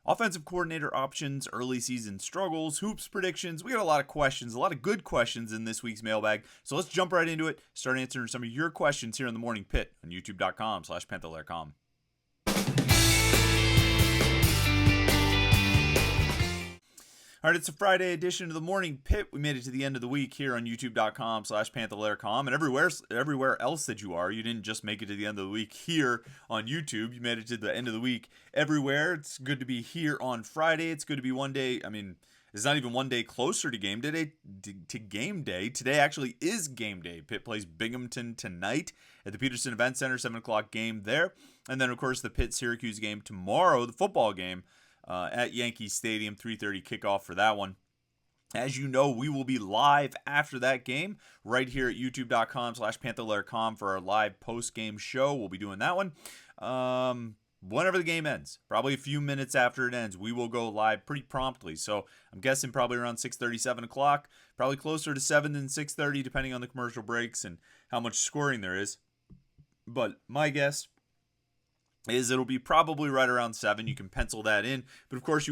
offensive coordinator options, early season struggles, hoops predictions. We got a lot of questions, a lot of good questions in this week's mailbag. So let's jump right into it. Start answering some of your questions here on the Morning Pit on youtube.com/Panther-Lair.com. All right, it's a Friday edition of the Morning Pit. We made it to the end of the week here on youtube.com/Panther-Lair.com and everywhere else that you are. You didn't just make it to the end of the week here on YouTube. You made it to the end of the week everywhere. It's good to be here on Friday. It's good to be one day. I mean, it's not even one day closer to game day. Today actually is game day. Pitt plays Binghamton tonight at the Peterson Event Center, 7 o'clock game there. And then, of course, the Pitt-Syracuse game tomorrow, the football game. At Yankee Stadium, 3:30 kickoff for that one. As you know, we will be live after that game right here at youtube.com/Panther-Lair.com for our live post-game show. We'll be doing that one whenever the game ends. Probably a few minutes after it ends, we will go live pretty promptly. So I'm guessing probably around 6:30, 7 o'clock. Probably closer to 7 than 6:30, depending on the commercial breaks and how much scoring there is. But my guess is it'll be probably right around 7. You can pencil that in. But of course, if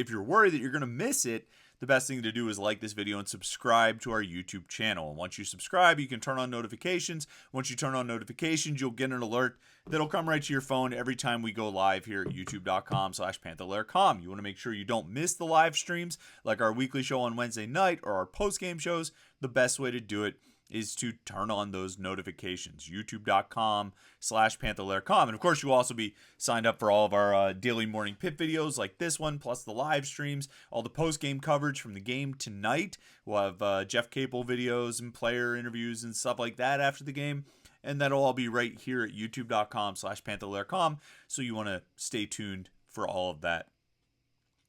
you're worried that you're going to miss it, the best thing to do is like this video and subscribe to our YouTube channel. And once you subscribe, you can turn on notifications. Once you turn on notifications, you'll get an alert that'll come right to your phone every time we go live here at youtube.com/Panther-Lair.com. You want to make sure you don't miss the live streams like our weekly show on Wednesday night or our post-game shows. The best way to do it is to turn on those notifications, youtube.com/Panther-Lair.com. And of course, you'll also be signed up for all of our daily Morning Pit videos like this one, plus the live streams, all the post-game coverage from the game tonight. We'll have Jeff Capel videos and player interviews and stuff like that after the game. And that'll all be right here at youtube.com/Panther-Lair.com. So you want to stay tuned for all of that.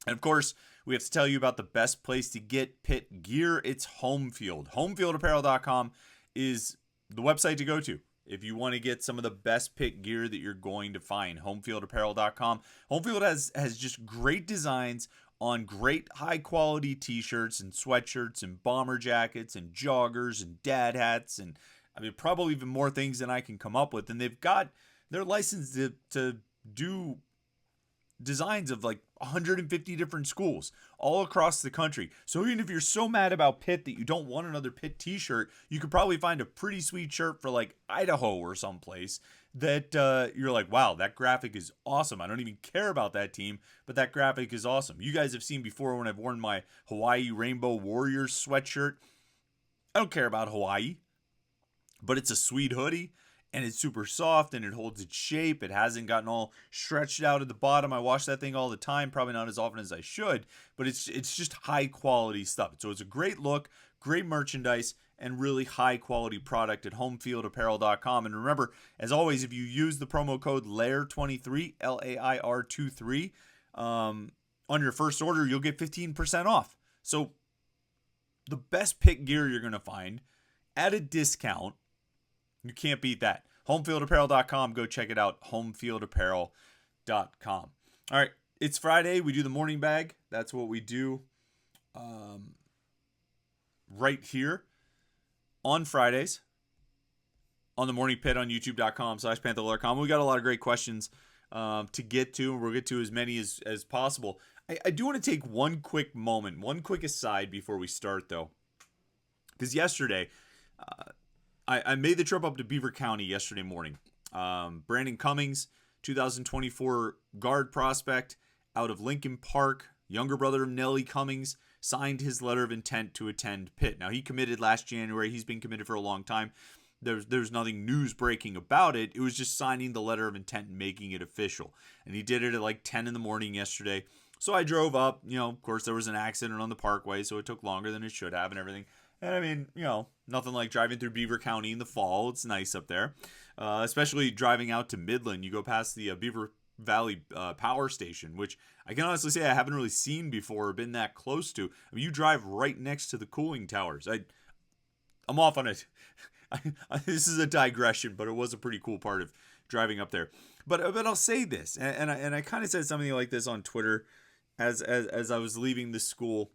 And of course, we have to tell you about the best place to get Pitt gear. It's Homefield. Homefieldapparel.com is the website to go to if you want to get some of the best Pitt gear that you're going to find. Homefieldapparel.com. Homefield has just great designs on great high quality t-shirts and sweatshirts and bomber jackets and joggers and dad hats and I mean probably even more things than I can come up with. And they're licensed to do designs of like 150 different schools all across the country. So even if you're so mad about Pitt that you don't want another Pitt t-shirt, you could probably find a pretty sweet shirt for like Idaho or someplace that you're like, wow, that graphic is awesome. I don't even care about that team, but that graphic is awesome. You guys have seen before when I've worn my Hawaii Rainbow Warriors sweatshirt. I don't care about Hawaii, but it's a sweet hoodie. And it's super soft and it holds its shape. It hasn't gotten all stretched out at the bottom. I wash that thing all the time, probably not as often as I should, but it's just high quality stuff. So it's a great look, great merchandise, and really high quality product at homefieldapparel.com. And remember, as always, if you use the promo code LAIR23, LAIR23, on your first order, you'll get 15% off. So the best Pitt gear you're going to find at a discount. You can't beat that. Homefieldapparel.com. Go check it out. Homefieldapparel.com. All right. It's Friday. We do the morning bag. That's what we do right here on Fridays on the Morning Pit on youtube.com/Panther-Lair.com. We got a lot of great questions to get to, and we'll get to as many as possible. I do want to take one quick moment, one quick aside before we start, though. Because yesterday, I made the trip up to Beaver County yesterday morning. Brandon Cummings, 2024 guard prospect out of Lincoln Park, younger brother of Nellie Cummings, signed his letter of intent to attend Pitt. Now, he committed last January. He's been committed for a long time. There's nothing news breaking about it. It was just signing the letter of intent and making it official. And he did it at like 10 in the morning yesterday. So I drove up. Of course, there was an accident on the parkway, so it took longer than it should have and everything. And I mean, nothing like driving through Beaver County in the fall. It's nice up there, especially driving out to Midland. You go past the Beaver Valley Power Station, which I can honestly say I haven't really seen before or been that close to. I mean, you drive right next to the cooling towers. I'm off on it. This is a digression, but it was a pretty cool part of driving up there. But I'll say this, and I kind of said something like this on Twitter as I was leaving the school.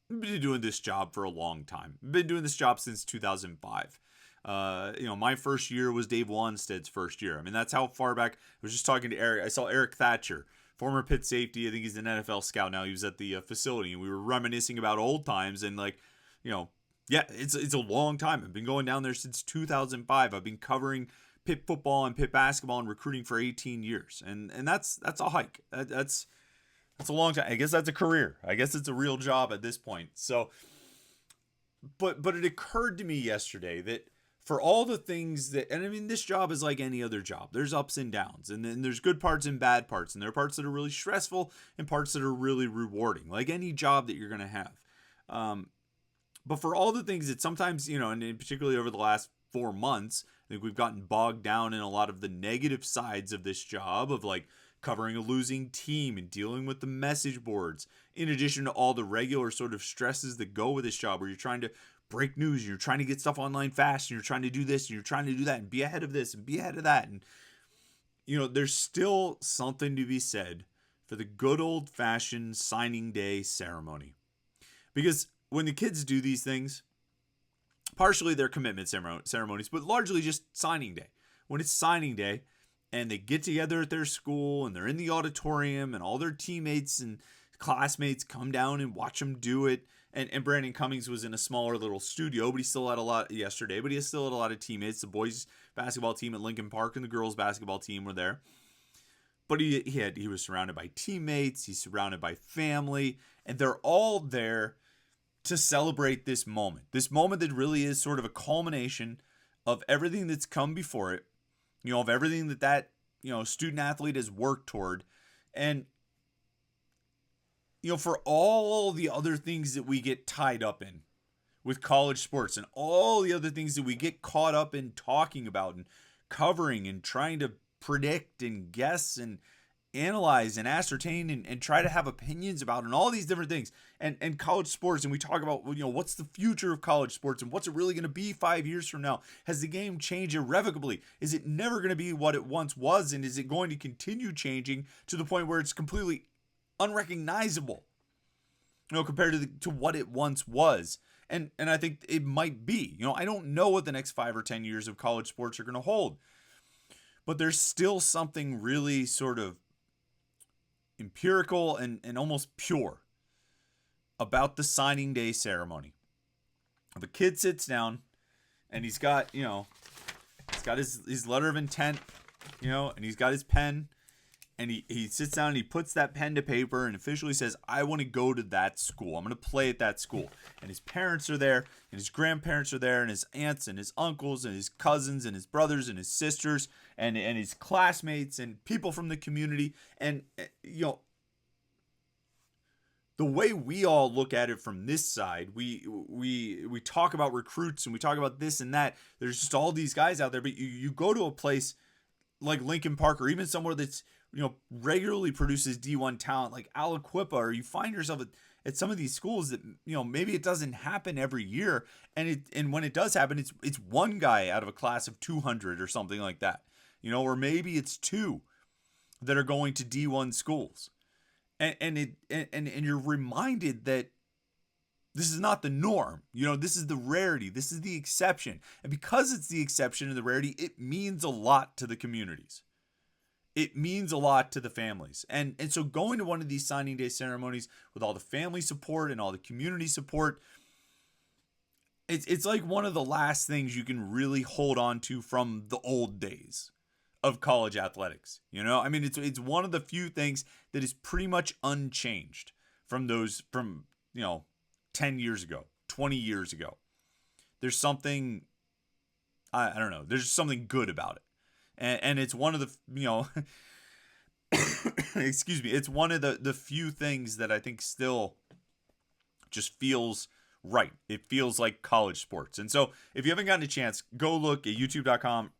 I've been doing this job for a long time. I've been doing this job since 2005. My first year was Dave Wanstead's first year. I mean, that's how far back. I was just talking to Eric. I saw Eric Thatcher former Pitt safety. I think he's an NFL scout now. He was at the facility, and we were reminiscing about old times. And like, yeah, it's a long time. I've been going down there since 2005. I've been covering Pitt football and Pitt basketball and recruiting for 18 years, and that's a hike. That's a long time. I guess that's a career. I guess it's a real job at this point. So, but it occurred to me yesterday that for all the things that, and I mean, this job is like any other job. There's ups and downs, and then there's good parts and bad parts, and there are parts that are really stressful and parts that are really rewarding, like any job that you're going to have. But for all the things that sometimes, and particularly over the last 4 months, I think we've gotten bogged down in a lot of the negative sides of this job of like covering a losing team and dealing with the message boards, in addition to all the regular sort of stresses that go with this job where you're trying to break news and you're trying to get stuff online fast and you're trying to do this and you're trying to do that and be ahead of this and be ahead of that. And, there's still something to be said for the good old fashioned signing day ceremony. Because when the kids do these things, partially their commitment ceremonies, but largely just signing day. When it's signing day and they get together at their school and they're in the auditorium and all their teammates and classmates come down and watch them do it. And Brandon Cummings was in a smaller little studio, but he still had a lot yesterday, but he still had a lot of teammates. The boys basketball team at Lincoln Park and the girls basketball team were there. But he was surrounded by teammates, he's surrounded by family, and they're all there to celebrate this moment that really is sort of a culmination of everything that's come before it, of everything that student athlete has worked toward. And, for all the other things that we get tied up in with college sports and all the other things that we get caught up in talking about and covering and trying to predict and guess and analyze and ascertain and try to have opinions about and all these different things and college sports, and we talk about what's the future of college sports and what's it really going to be 5 years from now. Has the game changed irrevocably? Is it never going to be what it once was, and is it going to continue changing to the point where it's completely unrecognizable compared to what it once was? And I think it might be. I don't know what the next 5 or 10 years of college sports are going to hold, but there's still something really sort of empirical and almost pure about the signing day ceremony. If a kid sits down and he's got his letter of intent, and he's got his pen, and he sits down and he puts that pen to paper and officially says, I want to go to that school. I'm going to play at that school. And his parents are there, and his grandparents are there, and his aunts and his uncles and his cousins and his brothers and his sisters and his classmates and people from the community. And, the way we all look at it from this side, we talk about recruits and we talk about this and that. There's just all these guys out there, but you go to a place like Lincoln Park or even somewhere that's regularly produces D1 talent like Aliquippa, or you find yourself at some of these schools that maybe it doesn't happen every year, and when it does happen, it's one guy out of a class of 200 or something like that, or maybe it's two that are going to D1 schools. And you're reminded that this is not the norm. This is the rarity. This is the exception. And because it's the exception and the rarity, it means a lot to the communities. It means a lot to the families. And so going to one of these signing day ceremonies with all the family support and all the community support, it's like one of the last things you can really hold on to from the old days of college athletics. I mean, it's one of the few things that is pretty much unchanged from 10 years ago, 20 years ago. There's something, I don't know, there's something good about it. And it's one of the, excuse me, it's one of the few things that I think still just feels right. It feels like college sports. And so if you haven't gotten a chance, go look at youtube.com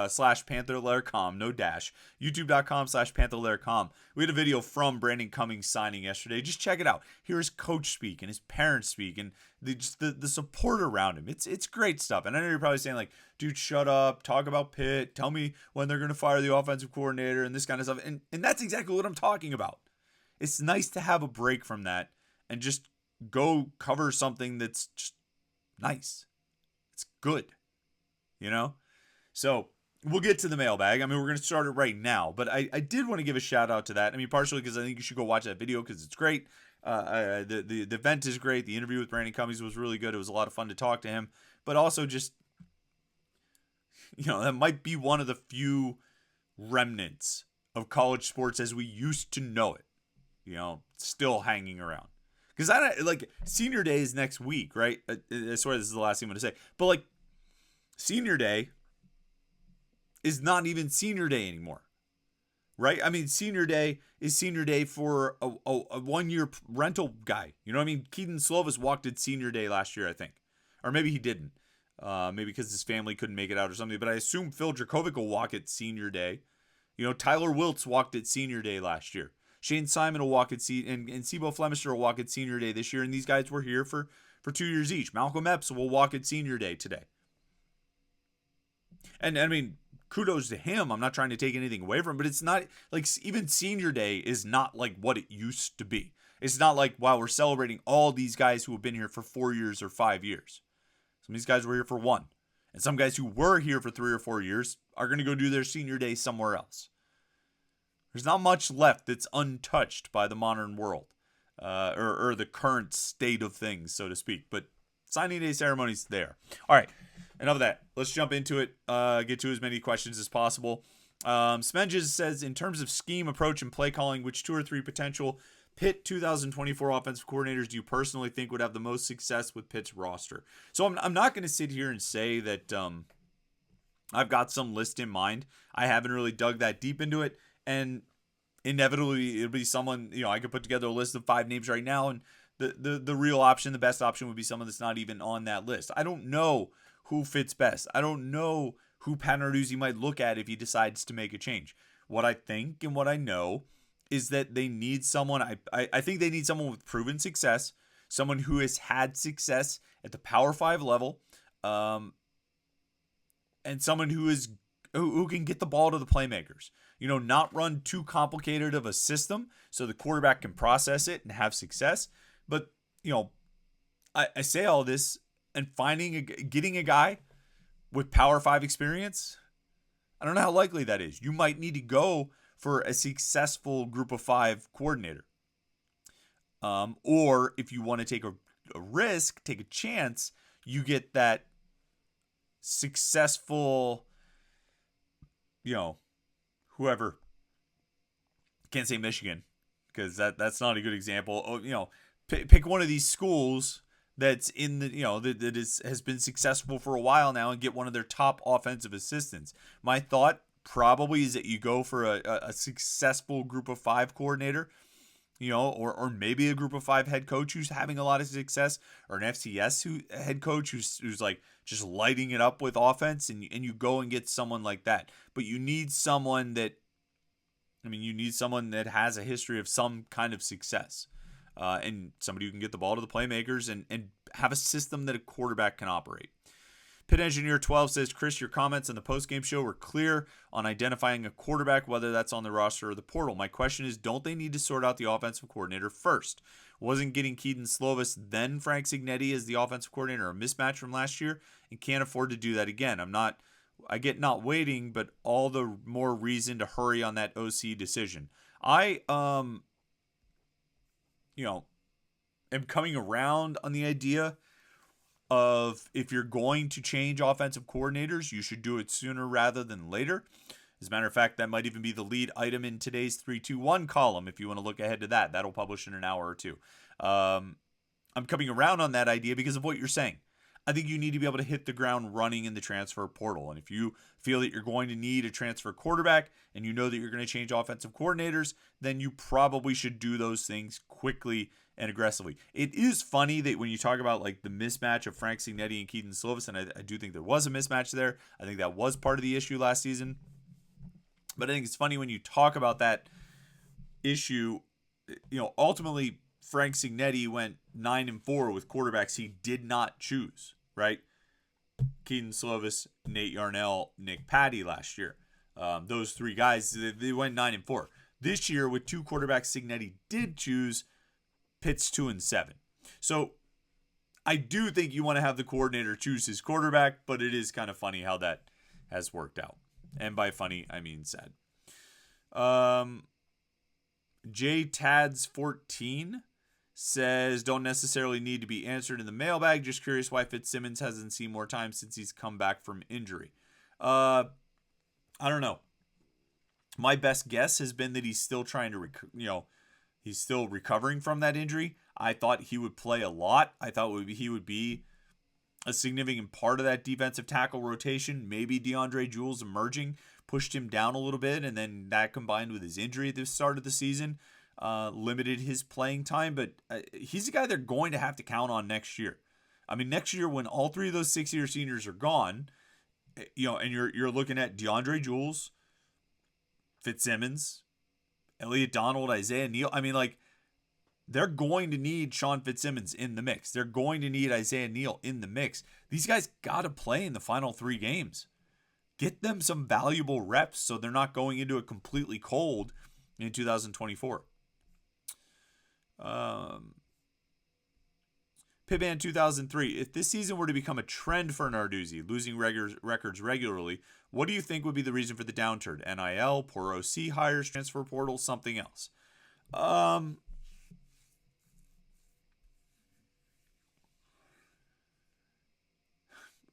slash Panther-Lair.com, no dash, youtube.com slash Panther-Lair.com. We had a video from Brandon Cummings signing yesterday. Just check it out. Hear his coach speak and his parents speak and the support around him. It's great stuff. And I know you're probably saying like, dude, shut up, talk about Pitt, tell me when they're going to fire the offensive coordinator and this kind of stuff. And that's exactly what I'm talking about. It's nice to have a break from that and just go cover something that's just nice. It's good, So we'll get to the mailbag. I mean, we're going to start it right now, but I did want to give a shout out to that. I mean, partially because I think you should go watch that video because it's great. The event is great. The interview with Brandon Cummings was really good. It was a lot of fun to talk to him, but also just, that might be one of the few remnants of college sports as we used to know it, still hanging around. Because senior day is next week, right? I swear this is the last thing I'm going to say. But senior day is not even senior day anymore, right? I mean, senior day is senior day for a 1-year rental guy. You know what I mean? Keaton Slovis walked at senior day last year, I think. Or maybe he didn't. Maybe because his family couldn't make it out or something. But I assume Phil Dracovic will walk at senior day. Tyler Wiltz walked at senior day last year. Shane Simon will walk at and Sibo Flemister will walk at senior day this year. And these guys were here for 2 years each. Malcolm Epps will walk at senior day today. And I mean, kudos to him. I'm not trying to take anything away from him, but it's not even senior day is not like what it used to be. It's not like, wow, we're celebrating all these guys who have been here for 4 years or 5 years. Some of these guys were here for 1. And some guys who were here for 3 or 4 years are going to go do their senior day somewhere else. There's not much left that's untouched by the modern world or the current state of things, so to speak. But signing day ceremony's there. All right. Enough of that. Let's jump into it. Get to as many questions as possible. Smenges says, in terms of scheme, approach, and play calling, which 2 or 3 potential Pitt 2024 offensive coordinators do you personally think would have the most success with Pitt's roster? So I'm not going to sit here and say that I've got some list in mind. I haven't really dug that deep into it. And inevitably, it'll be someone, I could put together a list of 5 names right now. And the real option, the best option would be someone that's not even on that list. I don't know who fits best. I don't know who Pat Narduzzi might look at if he decides to make a change. What I think and what I know is that they need someone. I think they need someone with proven success, someone who has had success at the Power 5 level, and someone who can get the ball to the playmakers. Not run too complicated of a system so the quarterback can process it and have success. But, I say all this, and getting a guy with Power 5 experience, I don't know how likely that is. You might need to go for a successful group of 5 coordinator. Or if you want to take a risk, take a chance, you get that successful, whoever. Can't say Michigan because that's not a good example. Pick one of these schools that's in the that has been successful for a while now and get one of their top offensive assistants. My thought probably is that you go for a successful group of 5 coordinator, or maybe a group of 5 head coach who's having a lot of success, or an FCS head coach who's like just lighting it up with offense, and you go and get someone like that. But you need someone that has a history of some kind of success. And somebody who can get the ball to the playmakers and have a system that a quarterback can operate. Pit Engineer 12 says, Chris, your comments on the postgame show were clear on identifying a quarterback, whether that's on the roster or the portal. My question is, don't they need to sort out the offensive coordinator first? Wasn't getting Keaton Slovis, then Frank Cignetti as the offensive coordinator a mismatch from last year, and can't afford to do that again? I get not waiting, but all the more reason to hurry on that OC decision. I am coming around on the idea of if you're going to change offensive coordinators, you should do it sooner rather than later. As a matter of fact, that might even be the lead item in today's 3-2-1 column if you want to look ahead to that. That'll publish in an hour or 2. I'm coming around on that idea because of what you're saying. I think you need to be able to hit the ground running in the transfer portal. And if you feel that you're going to need a transfer quarterback and you know that you're going to change offensive coordinators, then you probably should do those things quickly and aggressively. It is funny that when you talk about like the mismatch of Frank Cignetti and Keaton Slovis, and I do think there was a mismatch there. I think that was part of the issue last season. But I think it's funny when you talk about that issue, ultimately Frank Cignetti went 9-4 with quarterbacks he did not choose, right? Keaton Slovis, Nate Yarnell, Nick Patty last year. Those 3 guys, they went 9-4. This year, with 2 quarterbacks Cignetti did choose, Pitt's 2-7. So I do think you want to have the coordinator choose his quarterback, but it is kind of funny how that has worked out. And by funny, I mean sad. JTads14 says, don't necessarily need to be answered in the mailbag. Just curious why Fitzsimmons hasn't seen more time since he's come back from injury. I don't know. My best guess has been that he's still trying to, he's still recovering from that injury. I thought he would play a lot. I thought he would be a significant part of that defensive tackle rotation. Maybe DeAndre Jules emerging pushed him down a little bit, and then that combined with his injury at the start of the season limited his playing time. But he's a guy they're going to have to count on next year. I mean, next year when all three of those 6-year seniors are gone, and you're looking at DeAndre Jules, Fitzsimmons, Elliott Donald, Isaiah Neal. I mean, like, they're going to need Sean Fitzsimmons in the mix. They're going to need Isaiah Neal in the mix. These guys got to play in the final 3 games. Get them some valuable reps so they're not going into it completely cold in 2024. Pitman 2003. If this season were to become a trend for Narduzzi, losing records regularly, what do you think would be the reason for the downturn? NIL, poor OC hires, transfer portal, something else?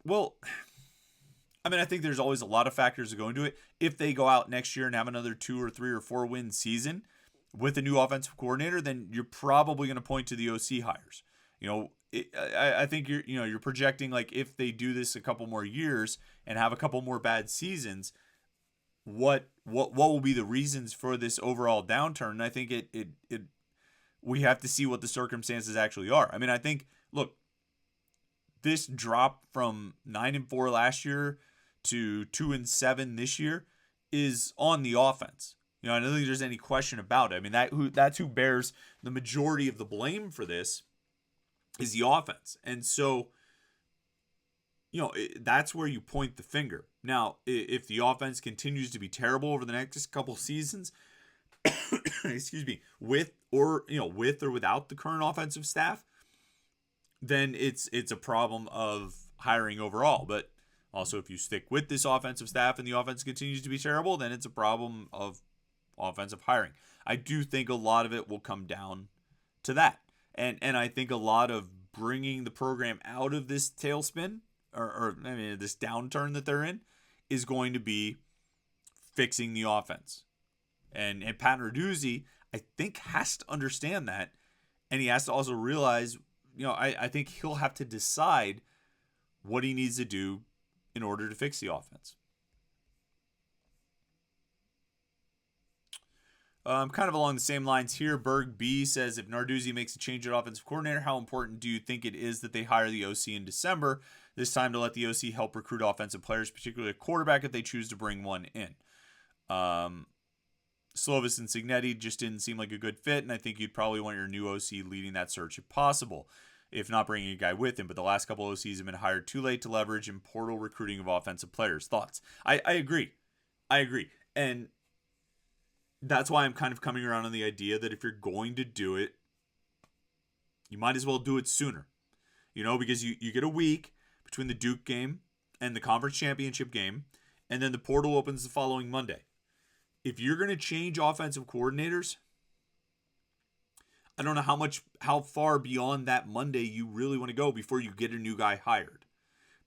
Well, I mean, I think there's always a lot of factors that go into it. If they go out next year and have another 2 or 3 or 4 win season with a new offensive coordinator, then you're probably going to point to the OC hires. I think you're projecting, like, if they do this a couple more years and have a couple more bad seasons, what will be the reasons for this overall downturn? And I think we have to see what the circumstances actually are. I mean, I think, look, this drop from 9-4 last year to 2-7 this year is on the offense. I don't think there's any question about it. I mean, that's who bears the majority of the blame for this is the offense. And so, that's where you point the finger. Now, if the offense continues to be terrible over the next couple seasons, excuse me, with or without the current offensive staff, then it's a problem of hiring overall. But also, if you stick with this offensive staff and the offense continues to be terrible, then it's a problem of offensive hiring. I do think a lot of it will come down to that. And I think a lot of bringing the program out of this tailspin or this downturn that they're in is going to be fixing the offense. And Pat Narduzzi, I think, has to understand that. And he has to also realize, I think he'll have to decide what he needs to do in order to fix the offense. Kind of along the same lines here, Berg B says, if Narduzzi makes a change at offensive coordinator, how important do you think it is that they hire the OC in December, this time to let the OC help recruit offensive players, particularly a quarterback if they choose to bring one in? Slovis and Signetti just didn't seem like a good fit, and I think you'd probably want your new OC leading that search if possible, if not bringing a guy with him. But the last couple of OCs have been hired too late to leverage in portal recruiting of offensive players. Thoughts? I agree. And that's why I'm kind of coming around on the idea that if you're going to do it, you might as well do it sooner. Because you get a week between the Duke game and the conference championship game, and then the portal opens the following Monday. If you're going to change offensive coordinators, I don't know how far beyond that Monday you really want to go before you get a new guy hired,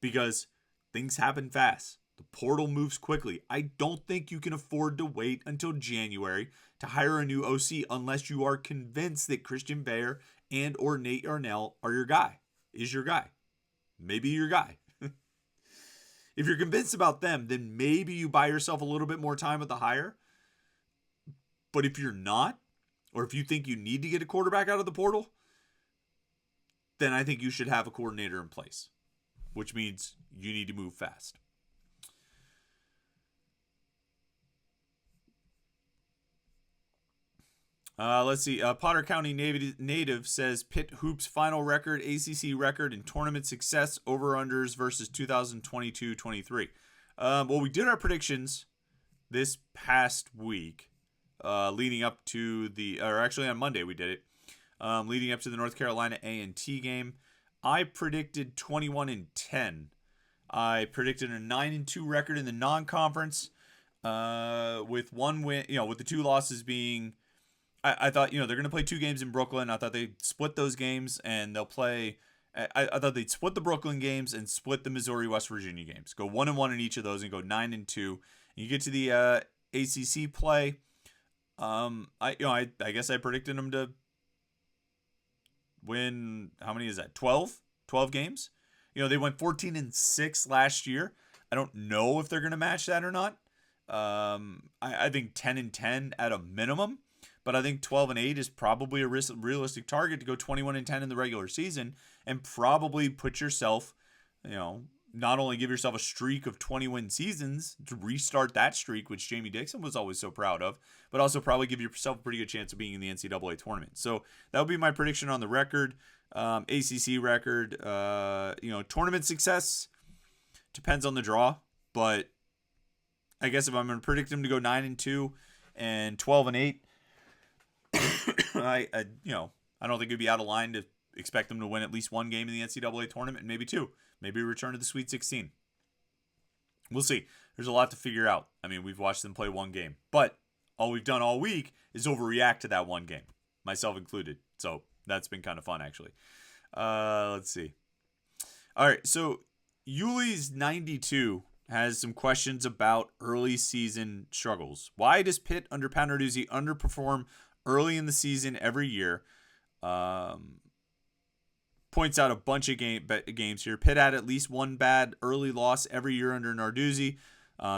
because things happen fast. The portal moves quickly. I don't think you can afford to wait until January to hire a new OC unless you are convinced that Christian Bayer and or Nate Arnell are your guy, maybe your guy. If you're convinced about them, then maybe you buy yourself a little bit more time with the hire. But if you're not, or if you think you need to get a quarterback out of the portal, then I think you should have a coordinator in place, which means you need to move fast. Let's see. Potter County native says Pitt Hoops final record, ACC record, and tournament success over-unders versus 2022-23. Well, we did our predictions this past week, leading up to on Monday we did it, leading up to the North Carolina A&T game. I predicted 21-10. I predicted a 9-2 record in the non-conference. with one win, with the two losses being, I thought, they're going to play 2 games in Brooklyn. I thought they'd split those games and they'll play. I thought they'd split the Brooklyn games and split the Missouri West Virginia games. Go 1-1 in each of those and go 9-2. You get to the ACC play. I guess I predicted them to win. How many is that? 12 games. They went 14-6 last year. I don't know if they're going to match that or not. I think 10-10 at a minimum. But I think 12-8 is probably a realistic target to go 21-10 in the regular season and probably put yourself, not only give yourself a streak of 20-win seasons to restart that streak, which Jamie Dixon was always so proud of, but also probably give yourself a pretty good chance of being in the NCAA tournament. So that would be my prediction on the record, ACC record. Tournament success depends on the draw, but I guess if I'm going to predict them to go 9-2 and 12-8, I don't think it'd be out of line to expect them to win at least one game in the NCAA tournament, maybe 2, maybe return to the Sweet 16. We'll see. There's a lot to figure out. I mean, we've watched them play one game, but all we've done all week is overreact to that one game, myself included. So that's been kind of fun, actually. Let's see. All right, so Yuli's 92 has some questions about early season struggles. Why does Pitt under Pat Narduzzi underperform early in the season every year? Points out a bunch of games here. Pitt had at least one bad early loss every year under Narduzzi.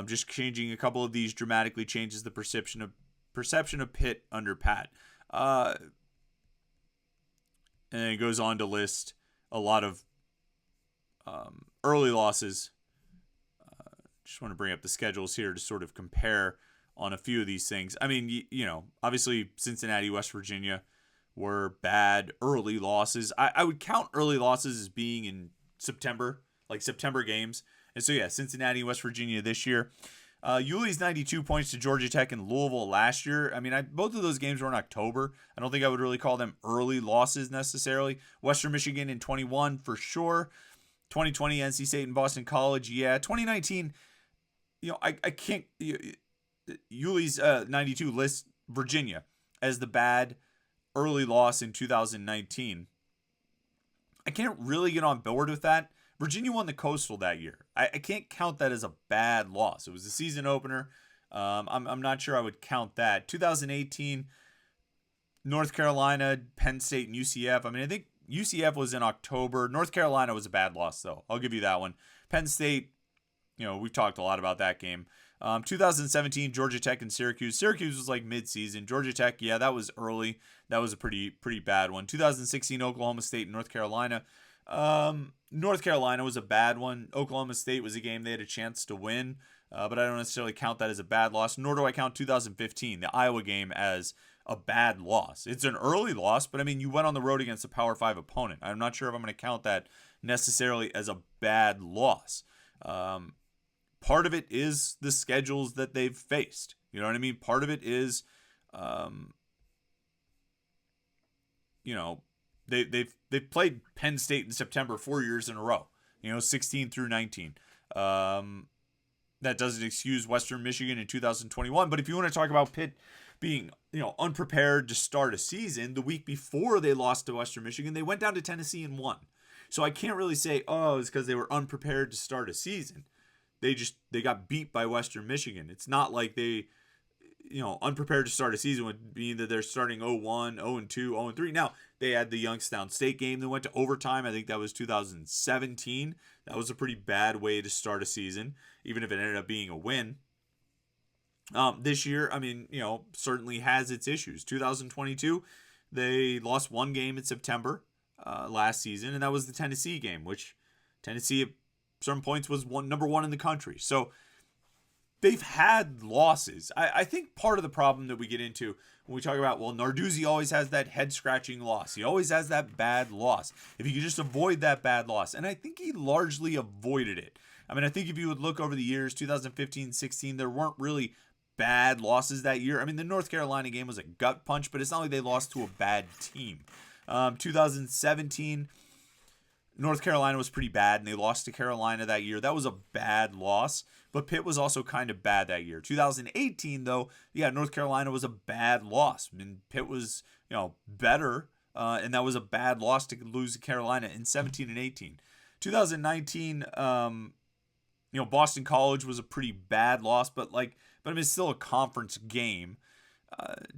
Just changing a couple of these dramatically changes the perception of Pitt under Pat. And it goes on to list a lot of early losses. Just want to bring up the schedules here to sort of compare on a few of these things. I mean, obviously Cincinnati, West Virginia were bad early losses. I would count early losses as being in September, like September games. And so, yeah, Cincinnati, West Virginia this year. Yuli's 92 points to Georgia Tech and Louisville last year. I mean, both of those games were in October. I don't think I would really call them early losses necessarily. Western Michigan in 21 for sure. 2020, NC State and Boston College. Yeah, 2019, I can't. Yuli's 92 lists Virginia as the bad early loss in 2019. I can't really get on board with that. Virginia won the Coastal that year. I can't count that as a bad loss. It was a season opener. I'm not sure I would count that. 2018, North Carolina, Penn State, and UCF. I mean, I think UCF was in October. North Carolina was a bad loss, though. I'll give you that one. Penn State, we've talked a lot about that game. 2017, Georgia Tech and Syracuse. Syracuse was like mid-season. Georgia Tech, yeah, that was early. That was a pretty bad one. 2016, Oklahoma State and North Carolina. North Carolina was a bad one. Oklahoma State was a game they had a chance to win, but I don't necessarily count that as a bad loss, nor do I count 2015, the Iowa game, as a bad loss. It's an early loss, but I mean, you went on the road against a Power 5 opponent. I'm not sure if I'm going to count that necessarily as a bad loss. Part of it is the schedules that they've faced. You know what I mean? Part of it is, they've played Penn State in September 4 years in a row. 16 through 19. That doesn't excuse Western Michigan in 2021. But if you want to talk about Pitt being, unprepared to start a season, the week before they lost to Western Michigan, they went down to Tennessee and won. So I can't really say, it's because they were unprepared to start a season. They got beat by Western Michigan. It's not like they, unprepared to start a season would mean that they're starting 0-1, 0-2, 0-3. Now, they had the Youngstown State game that went to overtime. I think that was 2017. That was a pretty bad way to start a season, even if it ended up being a win. This year, I mean, certainly has its issues. 2022, they lost one game in September last season, and that was the Tennessee game, which Tennessee at certain points was number one in the country. So they've had losses. I think part of the problem that we get into when we talk about, Narduzzi always has that head-scratching loss. He always has that bad loss. If he could just avoid that bad loss. And I think he largely avoided it. I mean, I think if you would look over the years, 2015, 16, there weren't really bad losses that year. I mean, the North Carolina game was a gut punch, but it's not like they lost to a bad team. 2017, North Carolina was pretty bad, and they lost to Carolina that year. That was a bad loss, but Pitt was also kind of bad that year. 2018, though, yeah, North Carolina was a bad loss. I mean, Pitt was, better, and that was a bad loss to lose to Carolina in 17 and 18. 2019, Boston College was a pretty bad loss, but I mean, it's still a conference game.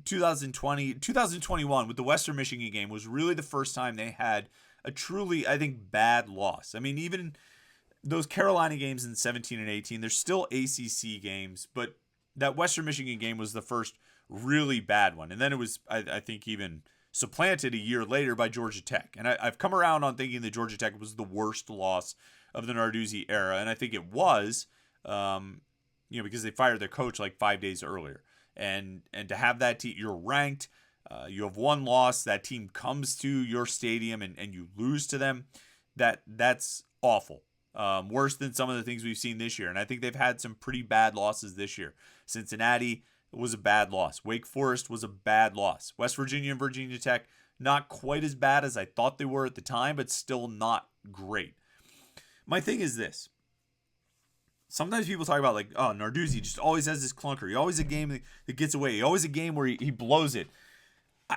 2021 with the Western Michigan game was really the first time they had a truly, I think, bad loss. I mean, even those Carolina games in 17 and 18, they're still ACC games, but that Western Michigan game was the first really bad one. And then it was, I think, even supplanted a year later by Georgia Tech. And I've come around on thinking that Georgia Tech was the worst loss of the Narduzzi era. And I think it was, because they fired their coach like 5 days earlier. And to have that team, you're ranked, you have one loss, that team comes to your stadium and you lose to them, that's awful. Worse than some of the things we've seen this year. And I think they've had some pretty bad losses this year. Cincinnati was a bad loss. Wake Forest was a bad loss. West Virginia and Virginia Tech, not quite as bad as I thought they were at the time, but still not great. My thing is this. Sometimes people talk about Narduzzi just always has this clunker. He always a game that gets away. He always a game where he blows it.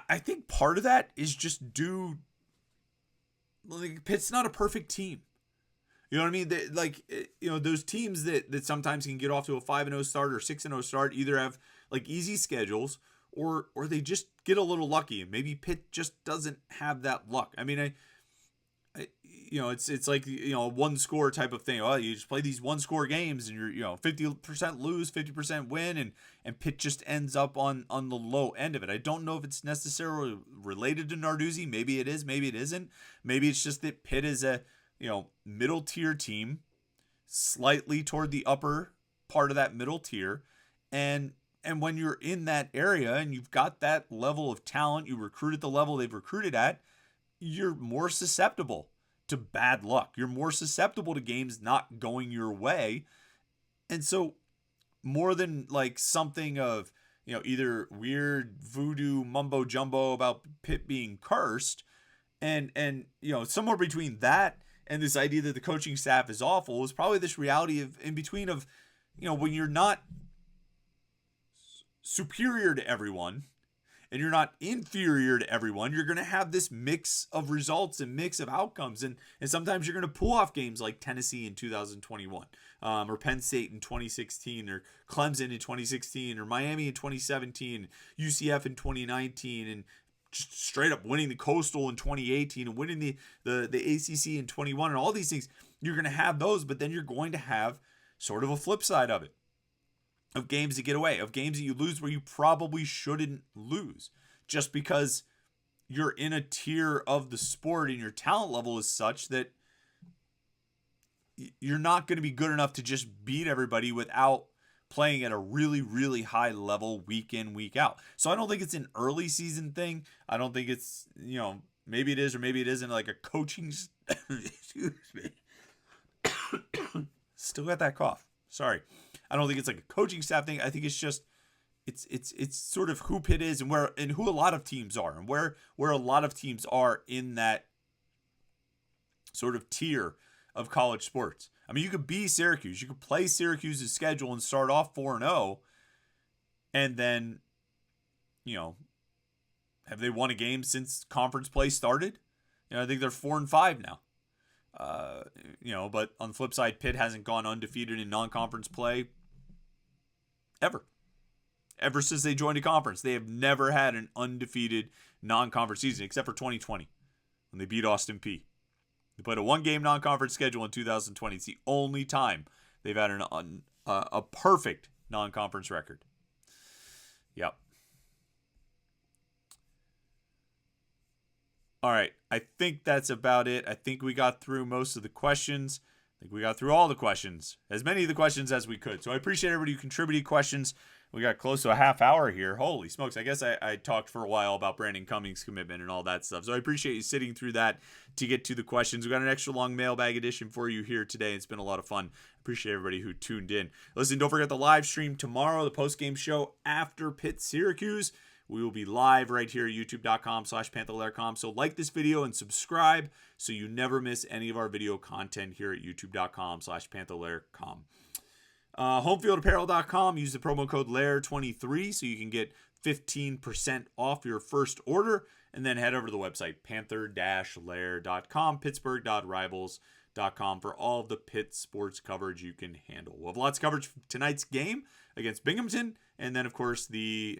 I think part of that is just Pitt's not a perfect team. You know what I mean? Those teams that sometimes can get off to a 5-0 start or 6-0 start either have easy schedules or they just get a little lucky, and maybe Pitt just doesn't have that luck. I mean, it's like a one score type of thing. Oh, you just play these one score games and you're 50% lose, 50% win, and Pitt just ends up on the low end of it. I don't know if it's necessarily related to Narduzzi. Maybe it is, maybe it isn't. Maybe it's just that Pitt is a middle tier team, slightly toward the upper part of that middle tier, and when you're in that area and you've got that level of talent, you recruit at the level they've recruited at, you're more susceptible to bad luck. You're more susceptible to games not going your way. And so more than something of, either weird voodoo mumbo jumbo about Pitt being cursed and somewhere between that and this idea that the coaching staff is awful is probably this reality of in between of, when you're not superior to everyone and you're not inferior to everyone, you're going to have this mix of results and mix of outcomes. And sometimes you're going to pull off games like Tennessee in 2021, or Penn State in 2016, or Clemson in 2016, or Miami in 2017, UCF in 2019, and just straight up winning the Coastal in 2018 and winning the ACC in 21 and all these things. You're going to have those, but then you're going to have sort of a flip side of it. Of games that get away, of games that you lose where you probably shouldn't lose just because you're in a tier of the sport and your talent level is such that you're not going to be good enough to just beat everybody without playing at a really, really high level week in, week out. So I don't think it's an early season thing. I don't think it's, maybe it is or maybe it isn't like a coaching. Excuse me. Still got that cough. Sorry. I don't think it's like a coaching staff thing. I think it's just it's sort of who Pitt is and who a lot of teams are and where a lot of teams are in that sort of tier of college sports. I mean, you could be Syracuse. You could play Syracuse's schedule and start off 4-0 and then, have they won a game since conference play started? I think they're 4-5 now. But on the flip side, Pitt hasn't gone undefeated in non-conference play ever since they joined a conference. They have never had an undefeated non-conference season except for 2020 when they beat Austin Peay. They played a one-game non-conference schedule in 2020. It's the only time they've had a perfect non-conference record. Yep. All right, I think that's about it. I think we got through most of the questions. I think we got through all the questions, as many of the questions as we could. So I appreciate everybody who contributed questions. We got close to a half hour here. Holy smokes. I guess I talked for a while about Brandon Cummings' commitment and all that stuff. So I appreciate you sitting through that to get to the questions. We got an extra long mailbag edition for you here today. It's been a lot of fun. Appreciate everybody who tuned in. Listen, don't forget the live stream tomorrow, the post-game show after Pitt Syracuse. We will be live right here at youtube.com/Panther-Lair.com. So like this video and subscribe so you never miss any of our video content here at youtube.com/Panther-Lair.com. Homefieldapparel.com. Use the promo code LAIR23 so you can get 15% off your first order. And then head over to the website, Panther-Lair.com, Pittsburgh.rivals.com for all of the Pitt sports coverage you can handle. We'll have lots of coverage for tonight's game against Binghamton. And then, of course, the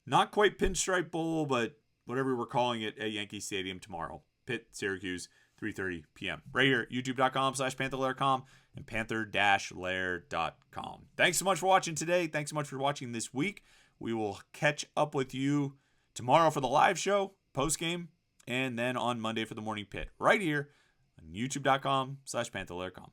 not quite Pinstripe Bowl, but whatever we're calling it at Yankee Stadium tomorrow. Pitt, Syracuse, 3:30 p.m. Right here, youtube.com/Panther-Lair.com and Panther-Lair.com. Thanks so much for watching today. Thanks so much for watching this week. We will catch up with you tomorrow for the live show, post-game, and then on Monday for the Morning Pit. Right here on youtube.com/Panther-Lair.com.